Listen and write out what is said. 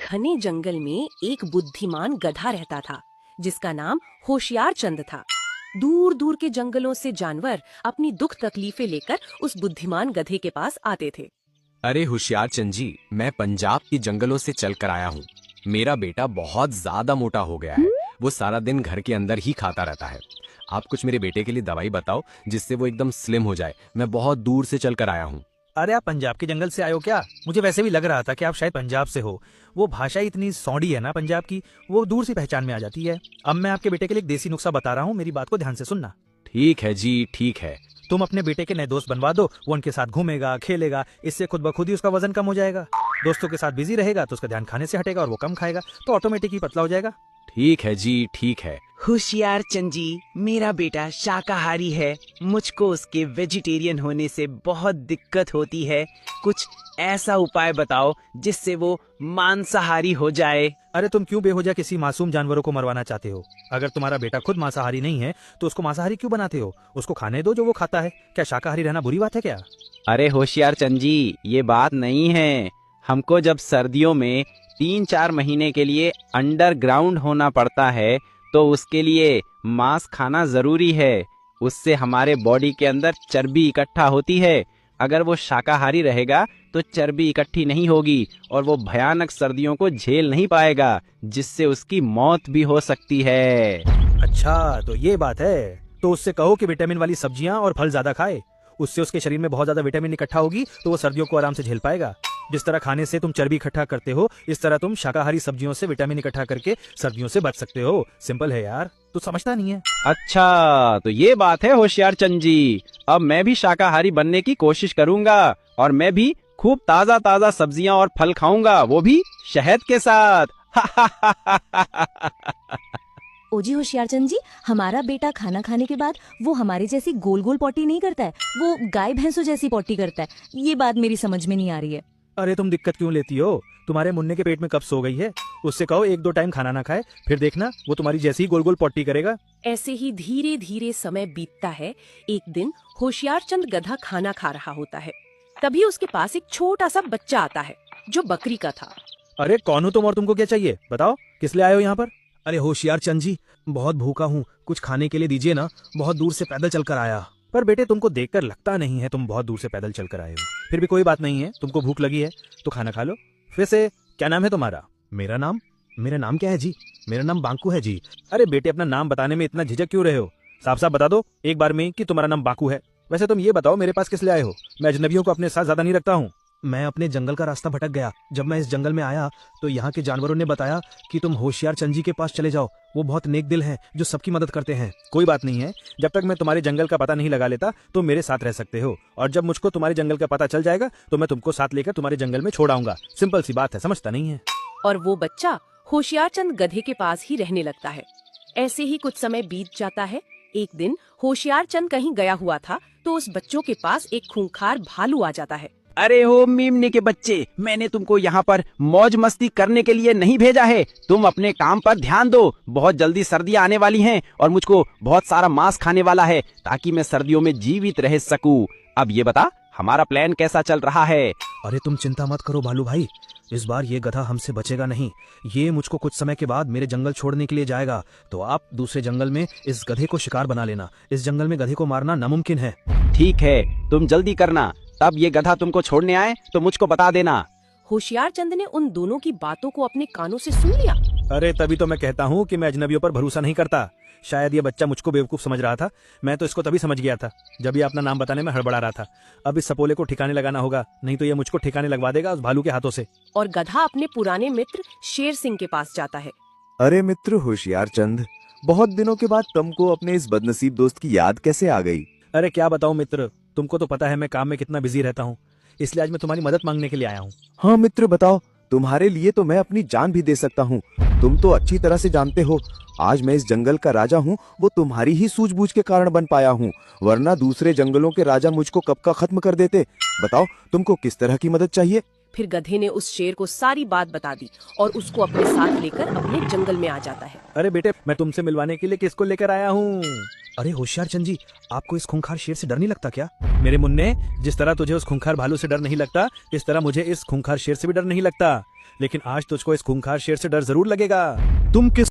घने जंगल में एक बुद्धिमान गधा रहता था जिसका नाम होशियार चंद था। दूर दूर के जंगलों से जानवर अपनी दुख तकलीफें लेकर उस बुद्धिमान गधे के पास आते थे। अरे होशियार चंद जी, मैं पंजाब के जंगलों से चल कर आया हूँ। मेरा बेटा बहुत ज्यादा मोटा हो गया है। वो सारा दिन घर के अंदर ही खाता रहता है। आप कुछ मेरे बेटे के लिए दवाई बताओ जिससे वो एकदम स्लिम हो जाए। मैं बहुत दूर से चल कर आया हूँ। अरे आप पंजाब के जंगल से आए हो क्या? मुझे वैसे भी लग रहा था कि आप शायद पंजाब से हो। वो भाषा इतनी सौंडी है ना पंजाब की, वो दूर से पहचान में आ जाती है। अब मैं आपके बेटे के लिए एक देसी नुस्खा बता रहा हूँ, मेरी बात को ध्यान से सुनना। ठीक है जी, ठीक है। तुम अपने बेटे के नए दोस्त बनवा दो, वो उनके साथ घूमेगा, खेलेगा, इससे खुद ब खुद ही उसका वजन कम हो जाएगा। दोस्तों के साथ बिजी रहेगा तो उसका ध्यान खाने से हटेगा और वो कम खाएगा, तो ऑटोमेटिक ही पतला हो जाएगा। ठीक है जी, ठीक है। होशियार चंद जी, मेरा बेटा शाकाहारी है। मुझको उसके वेजिटेरियन होने से बहुत दिक्कत होती है। कुछ ऐसा उपाय बताओ जिससे वो मांसाहारी हो जाए। अरे तुम क्यों बेवजह किसी मासूम जानवरों को मरवाना चाहते हो? अगर तुम्हारा बेटा खुद मांसाहारी नहीं है तो उसको मांसाहारी क्यों बनाते हो? उसको खाने दो जो वो खाता है। क्या शाकाहारी रहना बुरी बात है क्या? अरे होशियार चंद जी, ये बात नहीं है। हमको जब सर्दियों में 3-4 महीने के लिए अंडरग्राउंड होना पड़ता है तो उसके लिए मांस खाना जरूरी है। उससे हमारे बॉडी के अंदर चर्बी इकट्ठा होती है। अगर वो शाकाहारी रहेगा तो चर्बी इकट्ठी नहीं होगी और वो भयानक सर्दियों को झेल नहीं पाएगा, जिससे उसकी मौत भी हो सकती है। अच्छा तो ये बात है। तो उससे कहो कि विटामिन वाली सब्जियां और फल ज्यादा खाए। उससे उसके शरीर में बहुत ज्यादा विटामिन इकट्ठा होगी तो वो सर्दियों को आराम से झेल पाएगा। जिस तरह खाने से तुम चर्बी इकट्ठा करते हो, इस तरह तुम शाकाहारी सब्जियों से विटामिन इकट्ठा करके सर्दियों से बच सकते हो। सिंपल है यार, तू समझता नहीं है। अच्छा तो ये बात है होशियार चंद जी। अब मैं भी शाकाहारी बनने की कोशिश करूंगा और मैं भी खूब ताजा ताजा सब्जियां और फल खाऊंगा, वो भी शहद के साथ। ओजी होशियार चंद जी, हमारा बेटा खाना खाने के बाद वो हमारे जैसी गोल गोल पॉटी नहीं करता है, वो गाय भैंसों जैसी पॉटी करता है। ये बात मेरी समझ में नहीं आ रही है। अरे तुम दिक्कत क्यों लेती हो? तुम्हारे मुन्ने के पेट में कब सो गई है? उससे कहो 1-2 टाइम खाना ना खाए, फिर देखना वो तुम्हारी जैसी गोल गोल पॉटी करेगा। ऐसे ही धीरे धीरे समय बीतता है। एक दिन होशियार चंद गधा खाना खा रहा होता है। तभी उसके पास एक छोटा सा बच्चा आता है जो बकरी का था। अरे कौन हो तुम और तुमको क्या चाहिए? बताओ किस लिए आए हो यहाँ पर? अरे होशियार चंद जी, बहुत भूखा हूँ, कुछ खाने के लिए दीजिए ना। बहुत दूर से पैदल चलकर आया। पर बेटे तुमको देखकर लगता नहीं है तुम बहुत दूर से पैदल चलकर आए हो। फिर भी कोई बात नहीं है, तुमको भूख लगी है तो खाना खा लो। वैसे क्या नाम है तुम्हारा? मेरा नाम क्या है जी? मेरा नाम बांकू है जी। अरे बेटे, अपना नाम बताने में इतना झिझक क्यों रहे हो? साफ साफ बता दो एक बार में कि तुम्हारा नाम बांकू है। वैसे तुम ये बताओ मेरे पास किस लिए आए हो? मैं अजनबियों को अपने साथ ज्यादा नहीं रखता हूँ। मैं अपने जंगल का रास्ता भटक गया। जब मैं इस जंगल में आया तो यहाँ के जानवरों ने बताया कि तुम होशियार चंद जी के पास चले जाओ। वो बहुत नेक दिल हैं जो सबकी मदद करते हैं। कोई बात नहीं है, जब तक मैं तुम्हारे जंगल का पता नहीं लगा लेता तो मेरे साथ रह सकते हो, और जब मुझको तुम्हारे जंगल का पता चल जाएगा तो मैं तुमको साथ लेकर तुम्हारे जंगल में छोड़ आऊंगा। सिंपल सी बात है, समझता नहीं है? और वो बच्चा होशियार चंद गधे के पास ही रहने लगता है। ऐसे ही कुछ समय बीत जाता है। एक दिन होशियार चंद कहीं गया हुआ था तो उस बच्चों के पास एक खूंखार भालू आ जाता है। अरे हो मीमने के बच्चे, मैंने तुमको यहाँ पर मौज मस्ती करने के लिए नहीं भेजा है। तुम अपने काम पर ध्यान दो। बहुत जल्दी सर्दियाँ आने वाली हैं और मुझको बहुत सारा मांस खाने वाला है ताकि मैं सर्दियों में जीवित रह सकूं। अब ये बता, हमारा प्लान कैसा चल रहा है? अरे तुम चिंता मत करो भालू भाई, इस बार ये गधा हमसे बचेगा नहीं। ये मुझको कुछ समय के बाद मेरे जंगल छोड़ने के लिए जाएगा, तो आप दूसरे जंगल में इस गधे को शिकार बना लेना। इस जंगल में गधे को मारना नामुमकिन है। ठीक है, तुम जल्दी करना। तब ये गधा तुमको छोड़ने आए तो मुझको बता देना। होशियार चंद ने उन दोनों की बातों को अपने कानों से सुन लिया। अरे तभी तो मैं कहता हूँ कि मैं अजनबियों पर भरोसा नहीं करता। शायद ये बच्चा मुझको बेवकूफ समझ रहा था। मैं तो इसको तभी समझ गया था जब ये अपना नाम बताने में हड़बड़ा रहा था। अब इस सपोले को ठिकाने लगाना होगा, नहीं तो ये मुझको ठिकाने लगवा देगा उस भालू के हाथों से। और गधा अपने पुराने मित्र शेर सिंह के पास जाता है। अरे मित्र होशियार चंद, बहुत दिनों के बाद तुमको अपने इस बदनसीब दोस्त की याद कैसे आ गई? अरे क्या बताऊं मित्र, तुमको तो पता है मैं काम में कितना बिजी रहता हूँ, इसलिए आज मैं तुम्हारी मदद मांगने के लिए आया हूँ। हाँ मित्र बताओ, तुम्हारे लिए तो मैं अपनी जान भी दे सकता हूँ। तुम तो अच्छी तरह से जानते हो आज मैं इस जंगल का राजा हूँ, वो तुम्हारी ही सूझबूझ के कारण बन पाया हूँ, वरना दूसरे जंगलों के राजा मुझको कब का खत्म कर देते। बताओ तुमको किस तरह की मदद चाहिए? फिर गधे ने उस शेर को सारी बात बता दी और उसको अपने साथ लेकर अपने जंगल में आ जाता है। अरे बेटे, मैं तुमसे मिलवाने के लिए किसको लेकर आया हूँ? अरे होशियार चंद जी, आपको इस खूंखार शेर से डर नहीं लगता क्या? मेरे मुन्ने, जिस तरह तुझे उस खूंखार भालू से डर नहीं लगता, इस तरह मुझे इस खूंखार शेर से भी डर नहीं लगता। लेकिन आज तुझको इस खूंखार शेर से डर जरूर लगेगा। तुम किस